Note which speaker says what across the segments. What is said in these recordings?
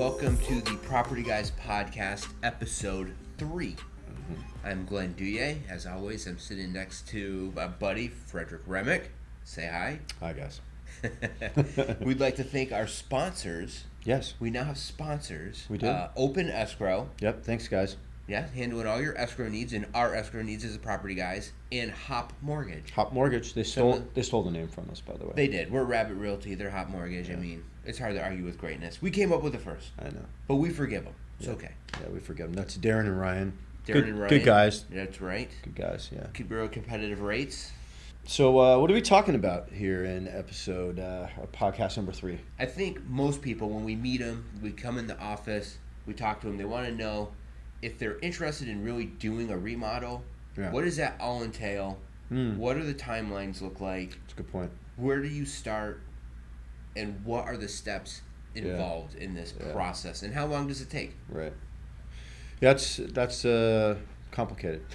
Speaker 1: welcome to the Property Guys Podcast, Episode 3. I'm Glenn Duye. As always, I'm sitting next to my buddy, Frederick Remick. Say hi.
Speaker 2: Hi, guys.
Speaker 1: We'd like to thank our sponsors.
Speaker 2: Yes.
Speaker 1: We now have sponsors.
Speaker 2: We do.
Speaker 1: Open Escrow.
Speaker 2: Yep, thanks, guys.
Speaker 1: Yeah, handling all your escrow needs, and our escrow needs as a Property Guys, and Hop Mortgage.
Speaker 2: Hop Mortgage. They stole the name from us, by the way.
Speaker 1: They did. We're Rabbit Realty. They're Hop Mortgage.
Speaker 2: Yeah.
Speaker 1: I mean, it's hard to argue with greatness. We came up with it first.
Speaker 2: I know.
Speaker 1: But we forgive them. It's okay.
Speaker 2: Yeah, we forgive them. That's Darren and Ryan.
Speaker 1: And Ryan.
Speaker 2: Good guys.
Speaker 1: That's right.
Speaker 2: Good guys, yeah.
Speaker 1: Real competitive rates.
Speaker 2: So what are we talking about here in episode, podcast number 3?
Speaker 1: I think most people, when we meet them, we come in the office, we talk to them, they want to know if they're interested in really doing a remodel.
Speaker 2: Yeah.
Speaker 1: What does that all entail? What do the timelines look like?
Speaker 2: That's a good point.
Speaker 1: Where do you start? And what are the steps involved in this process? And how long does it take?
Speaker 2: Right. Yeah, that's complicated.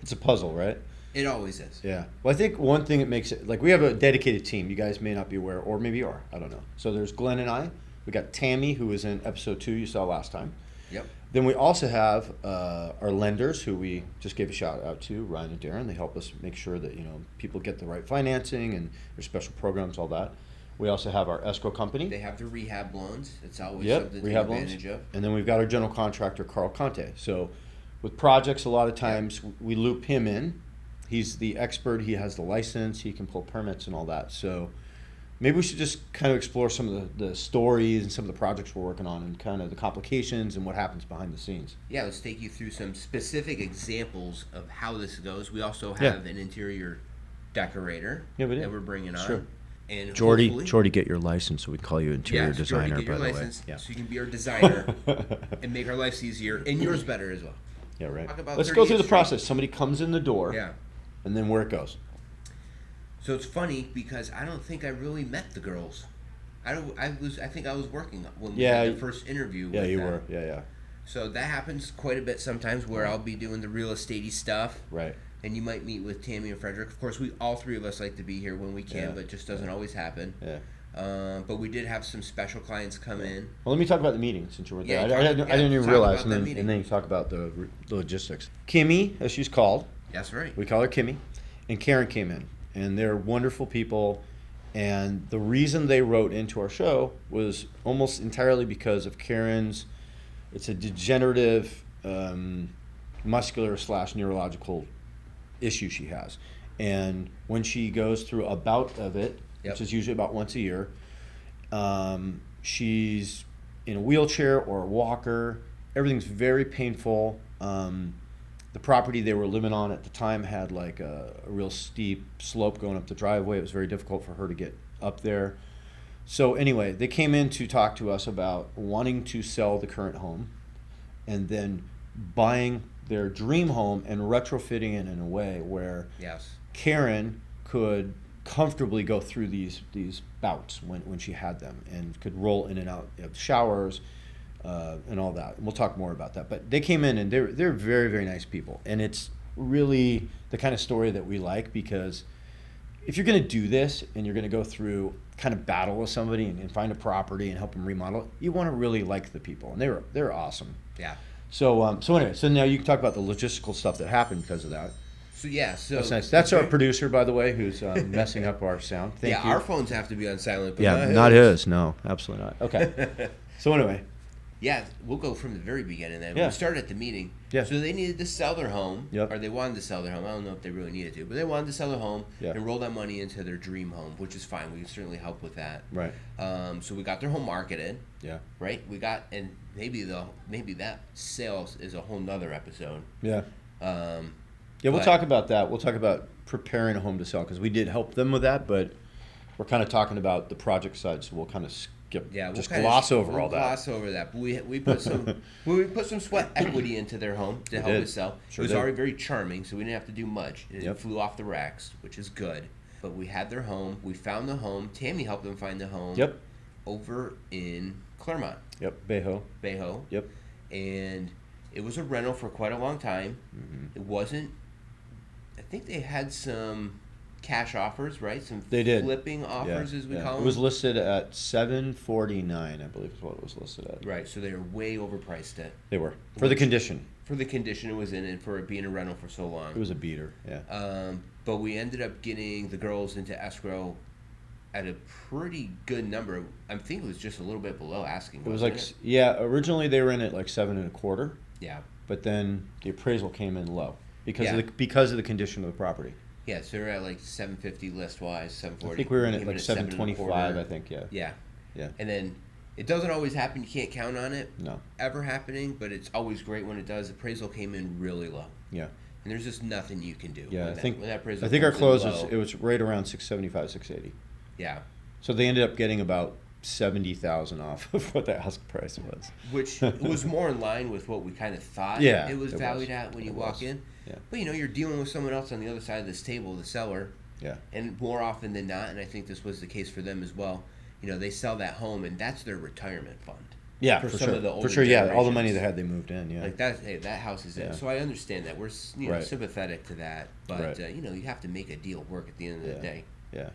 Speaker 2: It's a puzzle, right?
Speaker 1: It always is.
Speaker 2: Yeah. Well, I think one thing that makes it, like, we have a dedicated team. You guys may not be aware, or maybe you are. I don't know. So there's Glenn and I. We got Tammy, who was in episode 2 you saw last time.
Speaker 1: Yep.
Speaker 2: Then we also have our lenders, who we just gave a shout out to, Ryan and Darren. They help us make sure that people get the right financing and there's special programs, all that. We also have our escrow company.
Speaker 1: They have the rehab loans. It's always something to take
Speaker 2: rehab
Speaker 1: advantage
Speaker 2: loans.
Speaker 1: of.
Speaker 2: And then we've got our general contractor, Carl Conte. So with projects, a lot of times we loop him in. He's the expert. He has the license. He can pull permits and all that. So maybe we should just kind of explore some of the stories and some of the projects we're working on and kind of the complications and what happens behind the scenes.
Speaker 1: Yeah, let's take you through some specific examples of how this goes. We also have an interior decorator that we're bringing on.
Speaker 2: Sure.
Speaker 1: And
Speaker 2: Jordy, get your license so we can call you interior designer,
Speaker 1: Jordy, get your
Speaker 2: by the way.
Speaker 1: license
Speaker 2: Yeah.
Speaker 1: so you can be our designer and make our lives easier and yours better as well.
Speaker 2: Yeah, right.
Speaker 1: Talk about
Speaker 2: Let's go through the
Speaker 1: 38th
Speaker 2: process. Somebody comes in the door, and then where it goes.
Speaker 1: So it's funny because I don't think I really met the girls. I think I was working when we had the first interview.
Speaker 2: Yeah,
Speaker 1: with
Speaker 2: you
Speaker 1: them.
Speaker 2: were. Yeah.
Speaker 1: So that happens quite a bit sometimes where I'll be doing the real estate-y stuff.
Speaker 2: Right.
Speaker 1: And you might meet with Tammy and Frederick. Of course, all three of us like to be here when we can, but it just doesn't always happen.
Speaker 2: Yeah.
Speaker 1: But we did have some special clients come in.
Speaker 2: Well, let me talk about the meeting since you were there.
Speaker 1: Yeah,
Speaker 2: I didn't even realize, and
Speaker 1: meeting.
Speaker 2: then you talk about the logistics. Kimmy, as she's called.
Speaker 1: That's right.
Speaker 2: We call her Kimmy. And Karen came in. And they're wonderful people. And the reason they wrote into our show was almost entirely because of Karen's, it's a degenerative muscular/neurological issue she has. And when she goes through a bout of it, which is usually about once a year, she's in a wheelchair or a walker. Everything's very painful. The property they were living on at the time had like a real steep slope going up the driveway. It was very difficult for her to get up there. So anyway, they came in to talk to us about wanting to sell the current home and then buying their dream home and retrofitting it in a way where Karen could comfortably go through these bouts when she had them and could roll in and out of showers and all that. And we'll talk more about that. But they came in and they're very, very nice people. And it's really the kind of story that we like, because if you're going to do this and you're going to go through kind of battle with somebody and find a property and help them remodel it, you want to really like the people. And they're awesome.
Speaker 1: Yeah.
Speaker 2: So anyway, so now you can talk about the logistical stuff that happened because of that.
Speaker 1: So
Speaker 2: that's nice. That's our producer, by the way, who's messing up our sound. Thank you.
Speaker 1: Our phones have to be on silent, but
Speaker 2: not his. No, absolutely not. Okay. So anyway.
Speaker 1: Yeah, we'll go from the very beginning then.
Speaker 2: Yeah.
Speaker 1: We'll start at the meeting.
Speaker 2: Yeah.
Speaker 1: So they needed to sell their home,
Speaker 2: Yep.
Speaker 1: or they wanted to sell their home. I don't know if they really needed to, but they wanted to sell their home and roll that money into their dream home, which is fine. We can certainly help with that.
Speaker 2: Right.
Speaker 1: So we got their home marketed.
Speaker 2: Yeah.
Speaker 1: Right. And maybe that sales is a whole nother episode.
Speaker 2: Yeah. We'll talk about that. We'll talk about preparing a home to sell, because we did help them with that, but we're kind of talking about the project side, so we'll kind of gloss over all that.
Speaker 1: Gloss over that. But we put some sweat equity into their home to help it sell.
Speaker 2: Sure,
Speaker 1: it was already very charming, so we didn't have to do much. It flew off the racks, which is good. But we had their home. We found the home. Tammy helped them find the home.
Speaker 2: Yep.
Speaker 1: Over in Claremont.
Speaker 2: Yep. Bayho.
Speaker 1: Yep. And it was a rental for quite a long time.
Speaker 2: Mm-hmm.
Speaker 1: It wasn't. I think they had some cash offers, right? Some
Speaker 2: They did.
Speaker 1: flipping offers, as we call them.
Speaker 2: It was listed at $749, I believe is what it was listed at.
Speaker 1: Right, so they were way overpriced it.
Speaker 2: They were. For the condition.
Speaker 1: For the condition it was in and for it being a rental for so long.
Speaker 2: It was a beater, yeah.
Speaker 1: But we ended up getting the girls into escrow at a pretty good number. I think it was just a little bit below asking.
Speaker 2: It was like, yeah, originally they were in at like 7.25.
Speaker 1: Yeah.
Speaker 2: But then the appraisal came in low because
Speaker 1: Yeah.
Speaker 2: because of the condition of the property.
Speaker 1: Yeah, so we're at like 750 list wise, 740.
Speaker 2: I think we were in at like 725, I think, yeah.
Speaker 1: Yeah.
Speaker 2: Yeah.
Speaker 1: And then it doesn't always happen. You can't count on it
Speaker 2: No.
Speaker 1: ever happening, but it's always great when it does. Appraisal came in really low.
Speaker 2: Yeah.
Speaker 1: And there's just nothing you can do.
Speaker 2: Yeah,
Speaker 1: when that appraisal
Speaker 2: I think our
Speaker 1: comes in
Speaker 2: close
Speaker 1: low.
Speaker 2: it was right around 675, 680.
Speaker 1: Yeah.
Speaker 2: So they ended up getting about 70,000 off of what the ask price was.
Speaker 1: Which was more in line with what we kind of thought
Speaker 2: Yeah,
Speaker 1: it was
Speaker 2: it
Speaker 1: valued
Speaker 2: was.
Speaker 1: at when you
Speaker 2: It
Speaker 1: walk
Speaker 2: was.
Speaker 1: in.
Speaker 2: Yeah.
Speaker 1: But you're dealing with someone else on the other side of this table, the seller.
Speaker 2: Yeah.
Speaker 1: And more often than not, and I think this was the case for them as well, they sell that home and that's their retirement fund.
Speaker 2: Yeah,
Speaker 1: for
Speaker 2: for
Speaker 1: some
Speaker 2: sure.
Speaker 1: of the older
Speaker 2: For sure, yeah. All the money
Speaker 1: generations.
Speaker 2: they had, they moved in, yeah.
Speaker 1: Like that, hey, that house is
Speaker 2: Yeah.
Speaker 1: it. So I understand that. We're
Speaker 2: Right.
Speaker 1: sympathetic to that, but
Speaker 2: Right.
Speaker 1: you have to make a deal work at the end of the
Speaker 2: Yeah.
Speaker 1: day.
Speaker 2: Yeah.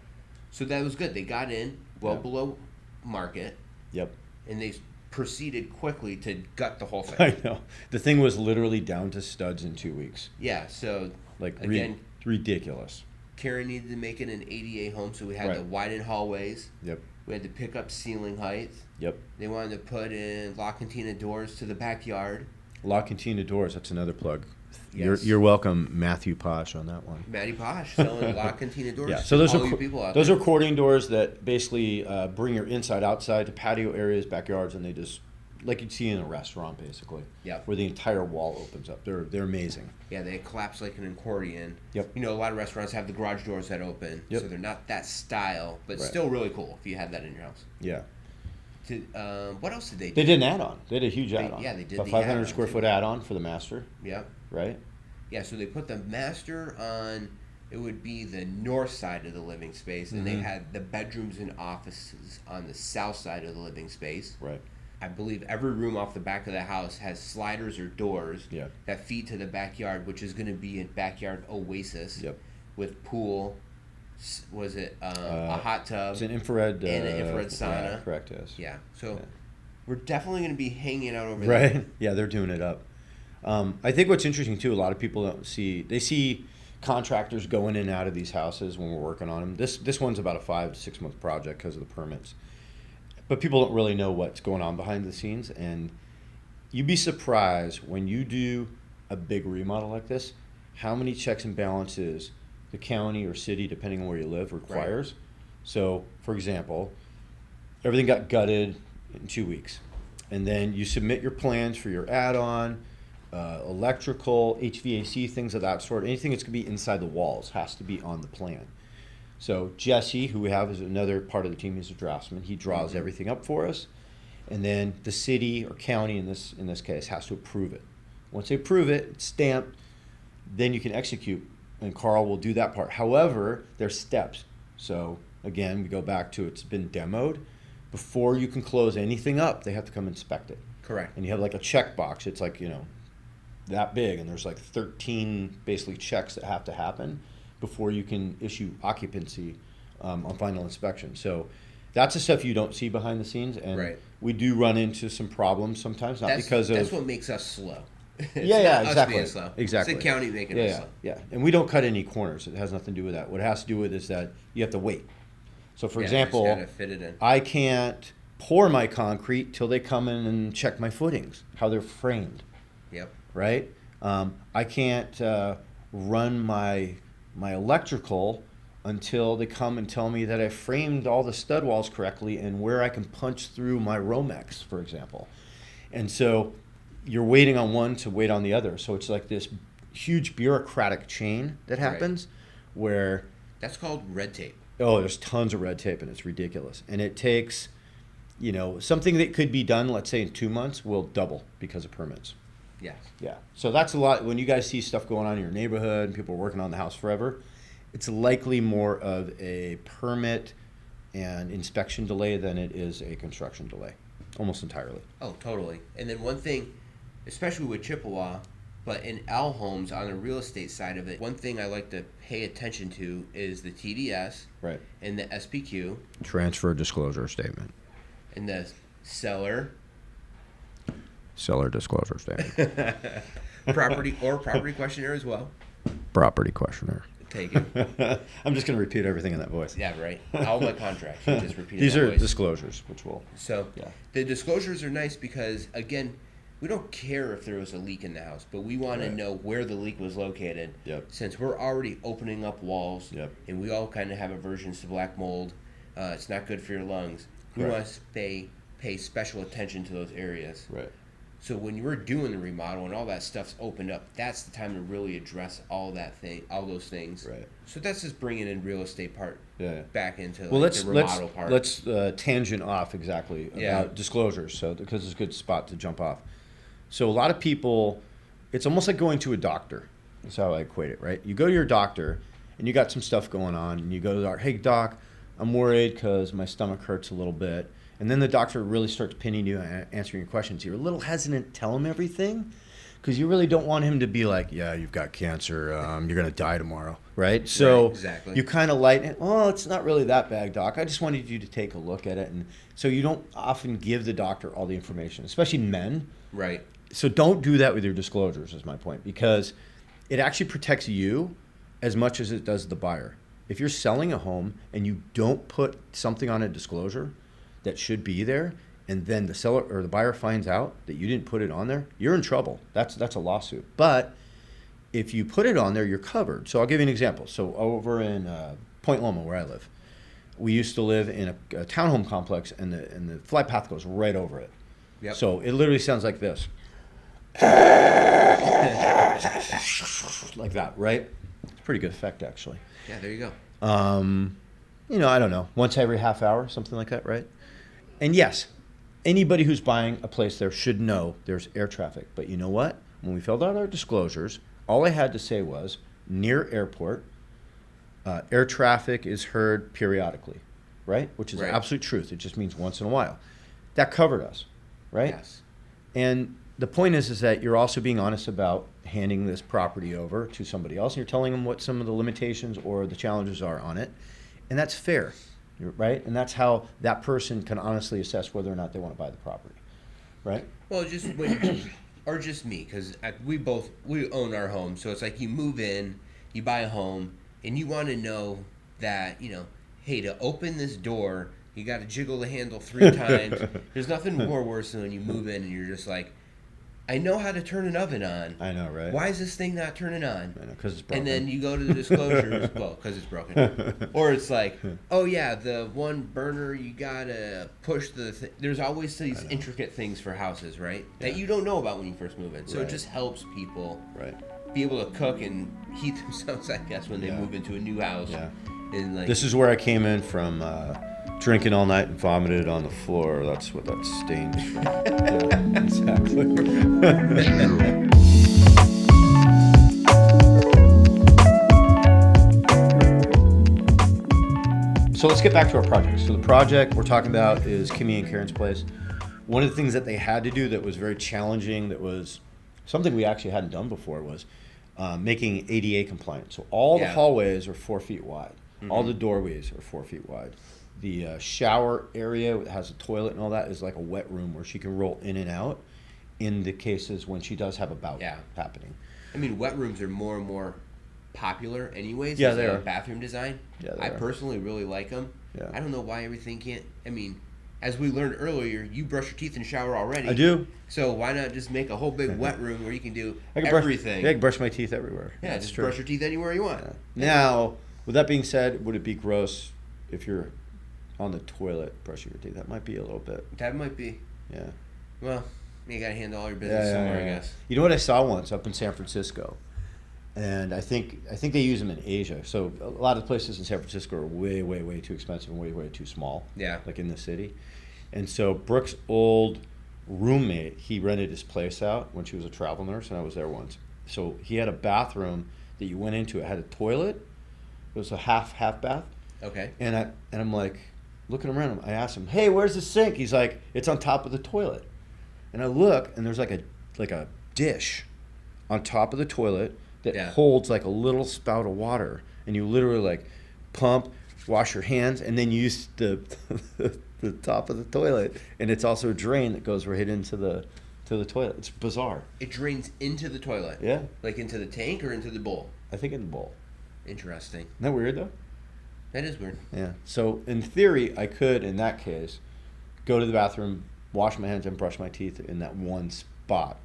Speaker 1: So that was good. They got in well
Speaker 2: Yeah.
Speaker 1: below market,
Speaker 2: Yep.
Speaker 1: and they proceeded quickly to gut the whole thing.
Speaker 2: I know. The thing was literally down to studs in 2 weeks.
Speaker 1: Yeah. So
Speaker 2: Like,
Speaker 1: again,
Speaker 2: ridiculous.
Speaker 1: Karen needed to make it an ADA home, so we had
Speaker 2: Right.
Speaker 1: to widen hallways.
Speaker 2: Yep.
Speaker 1: We had to pick up ceiling height.
Speaker 2: Yep.
Speaker 1: They wanted to put in lock and tina doors to the backyard.
Speaker 2: Lock and Tina Doors, that's another plug.
Speaker 1: Yes.
Speaker 2: You're welcome, Matthew Posh, on that one.
Speaker 1: Matty Posh selling lock and tina doors.
Speaker 2: Yeah, so those
Speaker 1: to all
Speaker 2: are
Speaker 1: you people out
Speaker 2: those
Speaker 1: there.
Speaker 2: are courting doors that basically bring your inside outside to patio areas, backyards, and they just like you'd see in a restaurant basically.
Speaker 1: Yep.
Speaker 2: Where the entire wall opens up. They're amazing.
Speaker 1: Yeah, they collapse like an accordion.
Speaker 2: Yep.
Speaker 1: A lot of restaurants have the garage doors that open,
Speaker 2: Yep.
Speaker 1: so they're not that style, but
Speaker 2: Right.
Speaker 1: still really cool if you had that in your house.
Speaker 2: Yeah.
Speaker 1: What else did they do?
Speaker 2: They did an add-on. They did a huge add-on.
Speaker 1: yeah, they did
Speaker 2: a
Speaker 1: the
Speaker 2: 500
Speaker 1: add-on,
Speaker 2: square
Speaker 1: too.
Speaker 2: foot add-on for the master,
Speaker 1: Yep.
Speaker 2: right?
Speaker 1: Yeah, so they put the master on, it would be the north side of the living space, and they
Speaker 2: Mhm.
Speaker 1: had the bedrooms and offices on the south side of the living space.
Speaker 2: Right.
Speaker 1: I believe every room off the back of the house has sliders or doors
Speaker 2: Yeah.
Speaker 1: that feed to the backyard, which is going to be a backyard oasis
Speaker 2: Yep.
Speaker 1: with pool. Was it a hot tub?
Speaker 2: It's an infrared
Speaker 1: And an infrared sauna.
Speaker 2: Yeah, correct, yes.
Speaker 1: Yeah, so
Speaker 2: Yeah.
Speaker 1: we're definitely going to be hanging out over there.
Speaker 2: Right. Yeah, they're doing it up. I think what's interesting too, a lot of people don't see. They see contractors going in and out of these houses when we're working on them. This one's about a 5 to 6 month project because of the permits, but people don't really know what's going on behind the scenes. And you'd be surprised when you do a big remodel like this, how many checks and balances the county or city, depending on where you live, requires. Right. So, for example, everything got gutted in 2 weeks, and then you submit your plans for your add-on. Electrical, HVAC, things of that sort. Anything that's going to be inside the walls has to be on the plan. So Jesse, who we have as another part of the team, he's a draftsman. He draws
Speaker 1: Mm-hmm.
Speaker 2: everything up for us, and then the city or county in this case has to approve it. Once they approve it, it's stamped, then you can execute, and Carl will do that part. However, there's steps. So again, we go back to it's been demoed. Before you can close anything up, they have to come inspect it.
Speaker 1: Correct.
Speaker 2: And you have like a check box. It's like, that big, and there's like 13 basically checks that have to happen before you can issue occupancy on final inspection. So that's the stuff you don't see behind the scenes, and
Speaker 1: Right.
Speaker 2: we do run into some problems sometimes, not because
Speaker 1: that's
Speaker 2: of
Speaker 1: what makes us slow. It's
Speaker 2: yeah,
Speaker 1: not us
Speaker 2: exactly,
Speaker 1: being slow.
Speaker 2: exactly.
Speaker 1: It's the county making us slow.
Speaker 2: Yeah, and we don't cut any corners. It has nothing to do with that. What it has to do with is that you have to wait. So for
Speaker 1: Yeah,
Speaker 2: example,
Speaker 1: you just gotta fit it in.
Speaker 2: I can't pour my concrete till they come in and check my footings, how they're framed.
Speaker 1: Yep.
Speaker 2: Right? I can't run my electrical until they come and tell me that I framed all the stud walls correctly and where I can punch through my Romex, for example. And so you're waiting on one to wait on the other. So it's like this huge bureaucratic chain that happens where...
Speaker 1: That's called red tape.
Speaker 2: Oh, there's tons of red tape, and it's ridiculous. And it takes, something that could be done, let's say in 2 months, will double because of permits.
Speaker 1: Yes.
Speaker 2: Yeah. So that's a lot. When you guys see stuff going on in your neighborhood and people are working on the house forever, it's likely more of a permit and inspection delay than it is a construction delay, almost entirely.
Speaker 1: Oh, totally. And then one thing, especially with Chippewa, But in L homes, on the real estate side of it, one thing I like to pay attention to is the TDS
Speaker 2: Right.
Speaker 1: and the SPQ
Speaker 2: Transfer disclosure statement.
Speaker 1: and the seller
Speaker 2: Disclosure statement.
Speaker 1: property questionnaire as well.
Speaker 2: Property questionnaire.
Speaker 1: Take it.
Speaker 2: I'm just going to repeat everything in that voice.
Speaker 1: Yeah, right. All my contracts, you just repeat
Speaker 2: These
Speaker 1: that
Speaker 2: are
Speaker 1: voice.
Speaker 2: disclosures, which will.
Speaker 1: So
Speaker 2: Yeah.
Speaker 1: the disclosures are nice because, again, we don't care if there was a leak in the house, but we want to know where the leak was located.
Speaker 2: Yep.
Speaker 1: Since we're already opening up walls,
Speaker 2: Yep.
Speaker 1: and we all kind of have aversions to black mold, it's not good for your lungs. We want to pay special attention to those areas.
Speaker 2: Right.
Speaker 1: So when you're doing the remodel and all that stuff's opened up, that's the time to really address all those things.
Speaker 2: Right.
Speaker 1: So that's just bringing in real estate part back into
Speaker 2: Well,
Speaker 1: the remodel part.
Speaker 2: let's tangent off exactly about disclosures. So because it's a good spot to jump off. So a lot of people, it's almost like going to a doctor. That's how I equate it, right? You go to your doctor and you got some stuff going on, and you go to the doctor, hey doc, I'm worried because my stomach hurts a little bit. And then the doctor really starts pinning you and answering your questions. You're a little hesitant to tell him everything because you really don't want him to be like, yeah, you've got cancer, you're going to die tomorrow, right? So
Speaker 1: exactly.
Speaker 2: You kind of lighten it. Oh, it's not really that bad, doc. I just wanted you to take a look at it. And so you don't often give the doctor all the information, especially men.
Speaker 1: Right.
Speaker 2: So don't do that with your disclosures is my point, because it actually protects you as much as it does the buyer. If you're selling a home and you don't put something on a disclosure that should be there, and then the seller or the buyer finds out that you didn't put it on there, you're in trouble. That's a lawsuit. But if you put it on there, you're covered. So I'll give you an example. So over in Point Loma, where I live, we used to live in a townhome complex, and the flight path goes right over it.
Speaker 1: Yep.
Speaker 2: So it literally sounds like this. Like that, right? It's a pretty good effect, actually.
Speaker 1: Yeah, there you go.
Speaker 2: I don't know, once every half hour, something like that, right? And yes, anybody who's buying a place there should know there's air traffic. But you know what? When we filled out our disclosures, all I had to say was, near airport, air traffic is heard periodically, right? Which is the absolute truth. It just means once in a while. That covered us, right?
Speaker 1: Yes.
Speaker 2: And the point is that you're also being honest about handing this property over to somebody else, and you're telling them what some of the limitations or the challenges are on it. And that's fair, right? And that's how that person can honestly assess whether or not they want to buy the property, right?
Speaker 1: Well, just or just me, because we own our home, so it's like you move in, you buy a home, and you want to know that, hey, to open this door, you got to jiggle the handle 3 times. There's nothing more worse than when you move in and you're just like, I know how to turn an oven on.
Speaker 2: I know, right?
Speaker 1: Why is this thing not turning on?
Speaker 2: I know, because it's broken.
Speaker 1: And then you go to the disclosures, well, because it's broken. Or it's like, oh yeah, the one burner, you gotta push the there's always these intricate things for houses, right?
Speaker 2: Yeah.
Speaker 1: That you don't know about when you first move in. So
Speaker 2: Right.
Speaker 1: it just helps people
Speaker 2: Right.
Speaker 1: be able to cook and heat themselves, I guess, when they move into a new house.
Speaker 2: Yeah.
Speaker 1: And like,
Speaker 2: This is where I came in from drinking all night and vomited on the floor. That's what that stain is from. Yeah, exactly. So let's get back to our project. So the project we're talking about is Kimmy and Karen's place. One of the things that they had to do that was very challenging, that was something we actually hadn't done before, was making ADA compliant. So all the hallways are 4 feet wide. Mm-hmm. All the doorways are 4 feet wide. The shower area that has a toilet and all that is like a wet room where she can roll in and out in the cases when she does have a bout happening.
Speaker 1: I mean, wet rooms are more and more popular anyways.
Speaker 2: Yeah,
Speaker 1: as
Speaker 2: they
Speaker 1: a
Speaker 2: are.
Speaker 1: bathroom design.
Speaker 2: Yeah,
Speaker 1: I personally really like them.
Speaker 2: Yeah.
Speaker 1: I don't know why everything can't. I mean, as we learned earlier, you brush your teeth and shower already.
Speaker 2: I do.
Speaker 1: So why not just make a whole big wet room where you can do everything?
Speaker 2: I can brush my teeth everywhere.
Speaker 1: Yeah,
Speaker 2: That's
Speaker 1: just
Speaker 2: true.
Speaker 1: brush your teeth anywhere you want.
Speaker 2: Yeah. Now, with that being said, would it be gross if you're on the toilet brushing your teeth? That might be a little bit.
Speaker 1: That might be.
Speaker 2: Yeah.
Speaker 1: Well, you gotta handle all your business somewhere, I guess.
Speaker 2: You know what I saw once up in San Francisco, and I think they use them in Asia. So a lot of places in San Francisco are way, way, way too expensive and way, way too small.
Speaker 1: Yeah.
Speaker 2: Like in the city, and so Brooke's old roommate, he rented his place out when she was a travel nurse, and I was there once. So he had a bathroom that you went into. It had a toilet. It was a half bath.
Speaker 1: Okay.
Speaker 2: And I'm like looking around. I asked him, "Hey, where's the sink?" He's like, "It's on top of the toilet." And I look, and there's like a dish on top of the toilet that
Speaker 1: Yeah.
Speaker 2: holds like a little spout of water, and you literally like pump, wash your hands, and then use the the top of the toilet, and it's also a drain that goes right into the toilet. It's bizarre.
Speaker 1: It drains into the toilet.
Speaker 2: Yeah,
Speaker 1: Like into the tank or into the bowl.
Speaker 2: I think in the bowl.
Speaker 1: Interesting.
Speaker 2: Isn't that weird though?
Speaker 1: That is weird.
Speaker 2: Yeah. So in theory, I could, in that case, go to the bathroom, wash my hands, and brush my teeth in that one spot,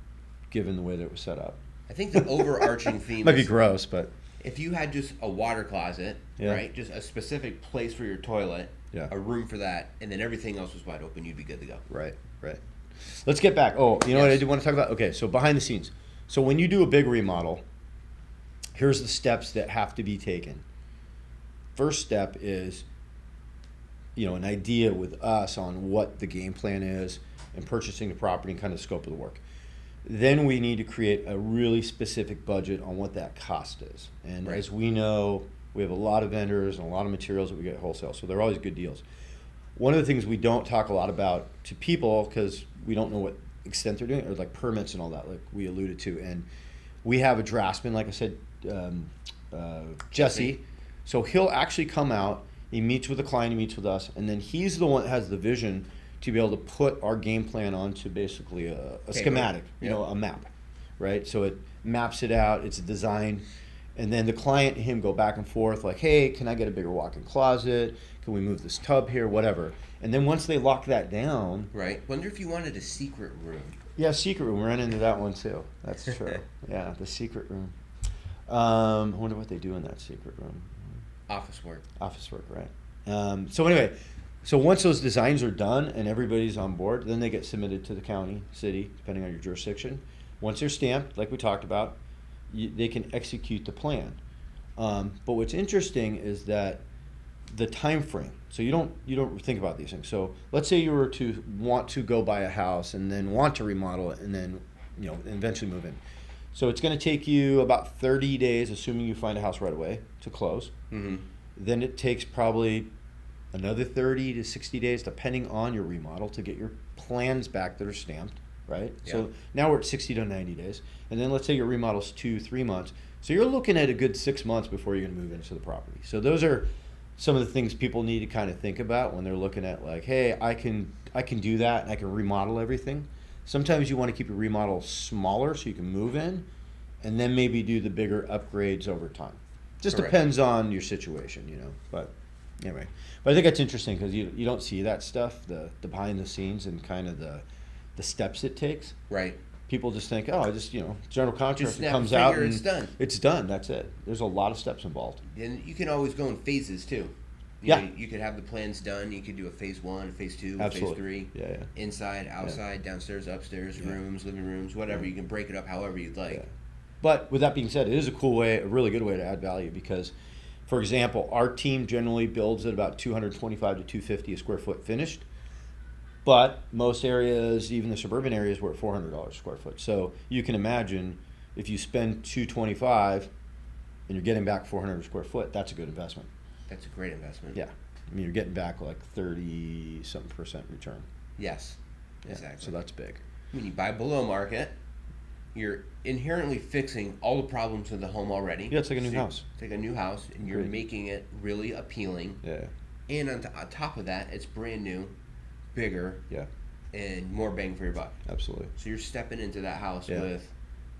Speaker 2: given the way that it was set up.
Speaker 1: I think the overarching theme
Speaker 2: Might be
Speaker 1: is
Speaker 2: gross, but
Speaker 1: if you had just a water closet,
Speaker 2: Yeah.
Speaker 1: right? Just a specific place for your toilet,
Speaker 2: Yeah.
Speaker 1: a room for that, and then everything else was wide open, you'd be good to go.
Speaker 2: right. Let's get back. Oh, you know what I
Speaker 1: Yes.
Speaker 2: did want to talk about? Okay, so behind the scenes. So when you do a big remodel, here's the steps that have to be taken. First step is, an idea with us on what the game plan is and purchasing the property and kind of the scope of the work. Then we need to create a really specific budget on what that cost is. And
Speaker 1: Right.
Speaker 2: as we know, we have a lot of vendors and a lot of materials that we get wholesale, so they're always good deals. One of the things we don't talk a lot about to people, because we don't know what extent they're doing, are like permits and all that, like we alluded to. And we have a draftsman, like I said, Jesse. So he'll actually come out, he meets with the client, he meets with us, and then he's the one that has the vision to be able to put our game plan onto basically a schematic,
Speaker 1: Yep.
Speaker 2: a map, right? So it maps it out, it's designed, and then the client and him go back and forth like, hey, can I get a bigger walk-in closet? Can we move this tub here? Whatever. And then once they lock that down,
Speaker 1: Right. Wonder if you wanted a secret room.
Speaker 2: yeah, secret room. We ran into that one too. That's true. Yeah, the secret room. I wonder what they do in that secret room.
Speaker 1: Office work.
Speaker 2: Office work, right? So anyway, so once those designs are done and everybody's on board, then they get submitted to the county, city, depending on your jurisdiction. Once they're stamped, like we talked about, they can execute the plan. But what's interesting is that the time frame. So you don't think about these things. So let's say you were to want to go buy a house and then want to remodel it and then eventually move in. So it's going to take you about 30 days, assuming you find a house right away, to close.
Speaker 1: Mm-hmm.
Speaker 2: Then it takes probably another 30 to 60 days, depending on your remodel, to get your plans back that are stamped, right?
Speaker 1: Yeah.
Speaker 2: So now we're at 60 to 90 days. And then let's say your remodel's 2-3 months. So you're looking at a good 6 months before you're going to move into the property. So those are some of the things people need to kind of think about when they're looking at like, hey, I can do that and I can remodel everything. Sometimes you want to keep your remodel smaller so you can move in and then maybe do the bigger upgrades over time. Just
Speaker 1: Correct.
Speaker 2: depends on your situation, But anyway, but I think that's interesting because you don't see that stuff, the behind the scenes and kind of the steps it takes.
Speaker 1: Right.
Speaker 2: People just think, oh, I just, general contractor
Speaker 1: snap a
Speaker 2: comes out
Speaker 1: finger,
Speaker 2: and
Speaker 1: it's done.
Speaker 2: It's done. That's it. There's a lot of steps involved.
Speaker 1: And you can always go in phases too.
Speaker 2: Yeah.
Speaker 1: You could have the plans done. You could do a phase 1, a phase 2,
Speaker 2: Absolutely.
Speaker 1: phase 3.
Speaker 2: Yeah.
Speaker 1: Inside, outside, downstairs, upstairs,
Speaker 2: Yeah.
Speaker 1: rooms, living rooms, whatever.
Speaker 2: Yeah.
Speaker 1: You can break it up however you'd like.
Speaker 2: Yeah. But with that being said, it is a cool way, a really good way to add value because, for example, our team generally builds at about 225 to 250 a square foot finished. But most areas, even the suburban areas, were at $400 a square foot. So you can imagine if you spend 225 and you're getting back 400 a square foot, that's a good investment.
Speaker 1: That's a great investment.
Speaker 2: Yeah. I mean, you're getting back like 30-something% return.
Speaker 1: Yes.
Speaker 2: Yeah.
Speaker 1: Exactly.
Speaker 2: So that's big.
Speaker 1: When you buy below market, you're inherently fixing all the problems of the home already.
Speaker 2: Yeah, it's like a new
Speaker 1: So
Speaker 2: house.
Speaker 1: It's like a new house, and you're
Speaker 2: Agreed.
Speaker 1: making it really appealing.
Speaker 2: Yeah.
Speaker 1: And on top of that, it's brand new, bigger,
Speaker 2: Yeah.
Speaker 1: and more bang for your buck.
Speaker 2: Absolutely.
Speaker 1: So you're stepping into that house
Speaker 2: Yeah.
Speaker 1: with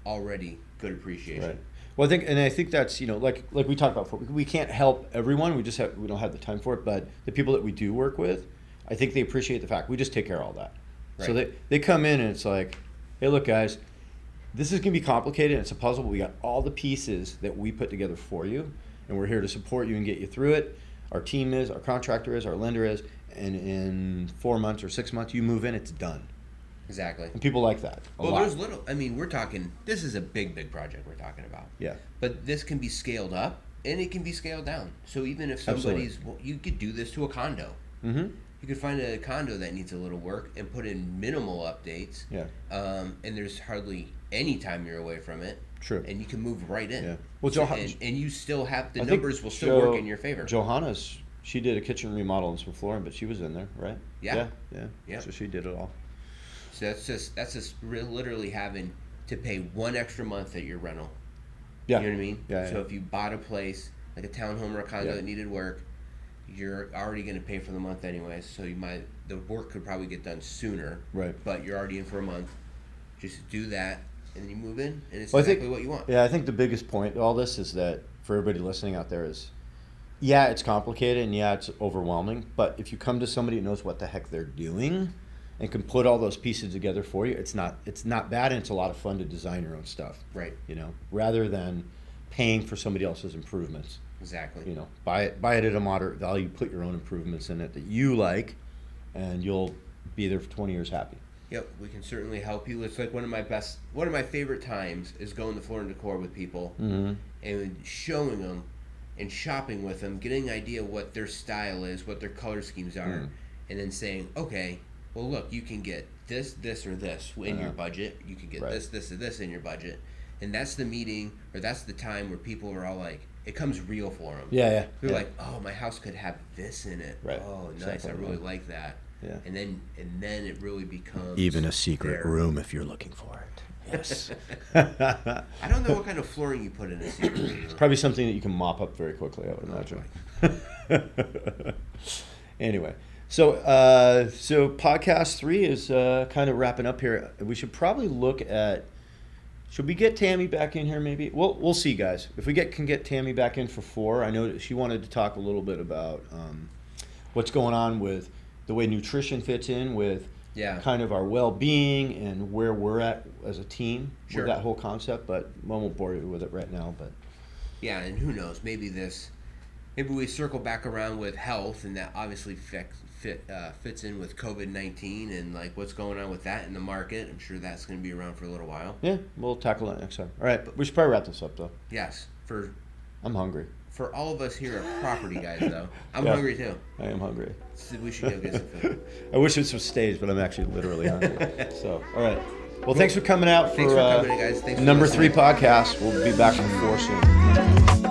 Speaker 1: already good appreciation.
Speaker 2: Right. Well, I think that's like we talked about before. We can't help everyone. We don't have the time for it. But the people that we do work with, I think they appreciate the fact we just take care of all that. So
Speaker 1: Right.
Speaker 2: they come in and it's like, hey, look, guys, this is gonna be complicated. It's a puzzle, but we got all the pieces that we put together for you, and we're here to support you and get you through it. Our team is, our contractor is, our lender is, and in 4 months or 6 months, you move in, it's done.
Speaker 1: Exactly.
Speaker 2: And people like that.
Speaker 1: Well, there's we're talking, this is a big project we're talking about.
Speaker 2: Yeah.
Speaker 1: But this can be scaled up and it can be scaled down. So even if you could do this to a condo.
Speaker 2: Mm-hmm.
Speaker 1: You could find a condo that needs a little work and put in minimal updates.
Speaker 2: Yeah.
Speaker 1: And there's hardly any time you're away from it.
Speaker 2: True.
Speaker 1: And you can move right in.
Speaker 2: Yeah. Well,
Speaker 1: and you still have, the
Speaker 2: I think
Speaker 1: numbers will still work in your favor.
Speaker 2: Johanna's, she did a kitchen remodel and some flooring, but she was in there, right?
Speaker 1: Yeah.
Speaker 2: Yeah.
Speaker 1: Yeah.
Speaker 2: So she did it all.
Speaker 1: So that's just literally having to pay one extra month at your rental.
Speaker 2: Yeah.
Speaker 1: You know what I mean?
Speaker 2: Yeah.
Speaker 1: So if you bought a place, like a townhome or a condo that needed work, you're already going to pay for the month anyways. So the work could probably get done sooner.
Speaker 2: Right.
Speaker 1: But you're already in for a month. Just do that, and then you move in, and it's
Speaker 2: Well,
Speaker 1: exactly what you want.
Speaker 2: Yeah, I think the biggest point to all this is that for everybody listening out there is, yeah, it's complicated and yeah, it's overwhelming. But if you come to somebody who knows what the heck they're doing and can put all those pieces together for you, it's not bad, and it's a lot of fun to design your own stuff.
Speaker 1: Right.
Speaker 2: You know, rather than paying for somebody else's improvements.
Speaker 1: Exactly.
Speaker 2: You know, buy it at a moderate value, put your own improvements in it that you like, and you'll be there for 20 years happy.
Speaker 1: Yep, we can certainly help you. It's like one of my favorite times is going to Floor and Decor with people and showing them and shopping with them, getting an idea what their style is, what their color schemes are, and then saying, okay, well, look, you can get this, this, or this in your budget. You can get this, this, or this in your budget. And that's the meeting, or that's the time where people are all like, it comes real for them.
Speaker 2: Yeah.
Speaker 1: They're like, oh, my house could have this in it.
Speaker 2: Right.
Speaker 1: Oh, nice.
Speaker 2: Exactly.
Speaker 1: I really like that.
Speaker 2: Yeah.
Speaker 1: And then it really becomes
Speaker 2: Even a secret
Speaker 1: their
Speaker 2: room if you're looking for it. Yes.
Speaker 1: I don't know what kind of flooring you put in a secret room.
Speaker 2: Probably something that you can mop up very quickly, I would imagine. Anyway, so podcast 3 is kind of wrapping up here. We should probably look at. Should we get Tammy back in here? Maybe we'll see, guys. If we can get Tammy back in for 4. I know that she wanted to talk a little bit about what's going on with the way nutrition fits in with kind of our well-being and where we're at as a team with that whole concept. But I won't bore you with it right now. But
Speaker 1: yeah, and who knows? Maybe we circle back around with health, and that obviously fits in with COVID-19 and like what's going on with that in the market. I'm sure that's going to be around for a little while.
Speaker 2: Yeah, we'll tackle that next time. All right, but we should probably wrap this up though.
Speaker 1: Yes,
Speaker 2: I'm hungry.
Speaker 1: For all of us here at Property Guys, though, I'm hungry too.
Speaker 2: I am hungry.
Speaker 1: So we should go get some food.
Speaker 2: I wish this was staged, but I'm actually literally hungry. So, all right. Well, thanks for coming out for
Speaker 1: Thanks for coming in, guys. Thanks
Speaker 2: number
Speaker 1: for
Speaker 2: 3 podcast. We'll be back for 4 soon.